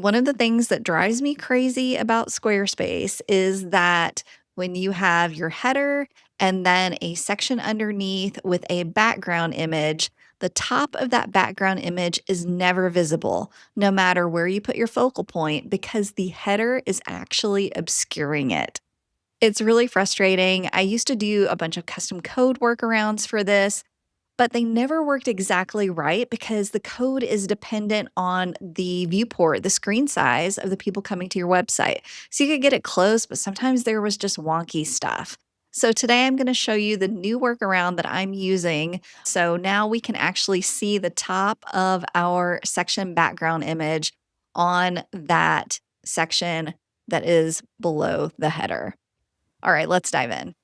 One of the things that drives me crazy about Squarespace is that when you have your header and then a section underneath with a background image, the top of that background image is never visible, no matter where you put your focal point, because the header is actually obscuring it. It's really frustrating. I used to do a bunch of custom code workarounds for this, but they never worked exactly right because the code is dependent on the viewport, the screen size of the people coming to your website. So you could get it close, but sometimes there was just wonky stuff. So today I'm going to show you the new workaround that I'm using. So now we can actually see the top of our section background image on that section that is below the header. All right, let's dive in.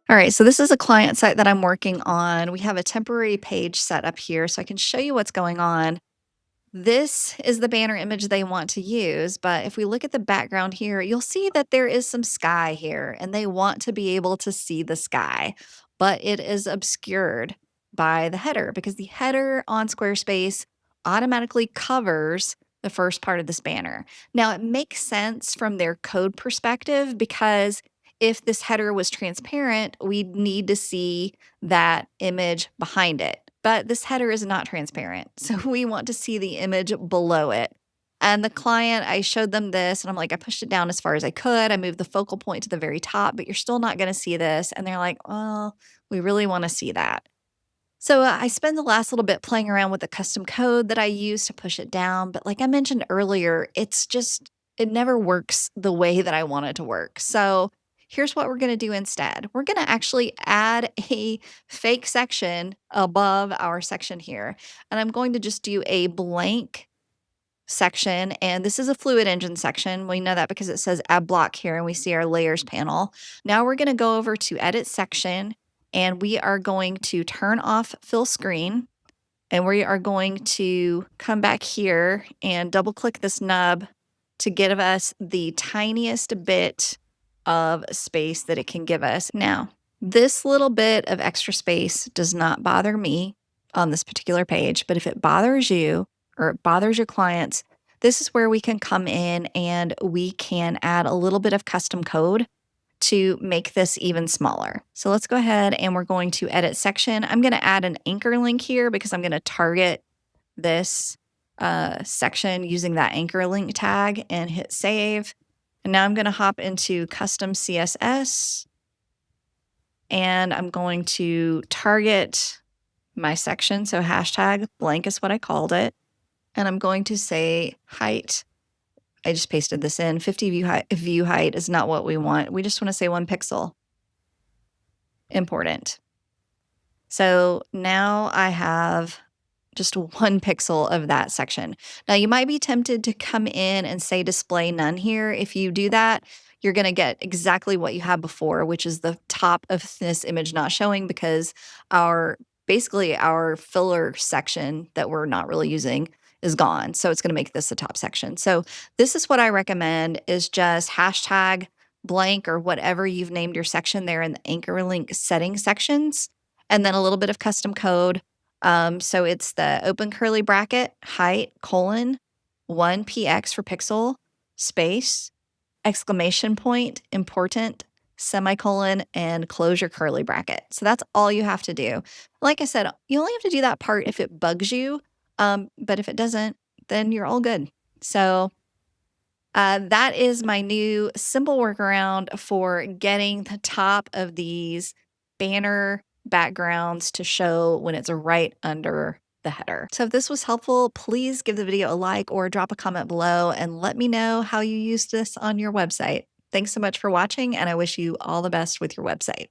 All right, so this is a client site that I'm working on. We have a temporary page set up here so I can show you what's going on. This is the banner image they want to use, but if we look at the background here, you'll see that there is some sky here, and they want to be able to see the sky, but it is obscured by the header because the header on Squarespace automatically covers the first part of this banner. Now, it makes sense from their code perspective because if this header was transparent, we'd need to see that image behind it. But this header is not transparent, so we want to see the image below it. And the client, I showed them this, and I'm like, I pushed it down as far as I could. I moved the focal point to the very top, but you're still not going to see this. And they're like, well, we really want to see that. So I spend the last little bit playing around with the custom code that I use to push it down. But like I mentioned earlier, it never works the way that I want it to work. So here's what we're going to do instead. We're going to actually add a fake section above our section here. And I'm going to just do a blank section. And this is a fluid engine section. We know that because it says add block here and we see our layers panel. Now we're going to go over to edit section and we are going to turn off fill screen. And we are going to come back here and double click this nub to give us the tiniest bit of space that it can give us. Now, this little bit of extra space does not bother me on this particular page, but if it bothers you or it bothers your clients, this is where we can come in and we can add a little bit of custom code to make this even smaller. So let's go ahead and we're going to edit section. I'm going to add an anchor link here because I'm going to target this section using that anchor link tag and hit save. And now I'm going to hop into custom CSS and I'm going to target my section. So hashtag blank is what I called it. And I'm going to say height. I just pasted this in. 50 view height is not what we want. We just want to say 1 pixel. Important. So now I have just 1 pixel of that section. Now you might be tempted to come in and say display none here. If you do that, you're going to get exactly what you had before, which is the top of this image not showing because basically our filler section that we're not really using is gone. So it's going to make this the top section. So this is what I recommend is just hashtag blank or whatever you've named your section there in the anchor link setting sections, and then a little bit of custom code. So it's the open curly bracket, height, colon, 1 px for pixel, space, exclamation point, important, semicolon, and close your curly bracket. So that's all you have to do. Like I said, you only have to do that part if it bugs you. But if it doesn't, then you're all good. So that is my new simple workaround for getting the top of these banner backgrounds to show when it's right under the header. So if this was helpful, please give the video a like or drop a comment below and let me know how you used this on your website. Thanks so much for watching, and I wish you all the best with your website.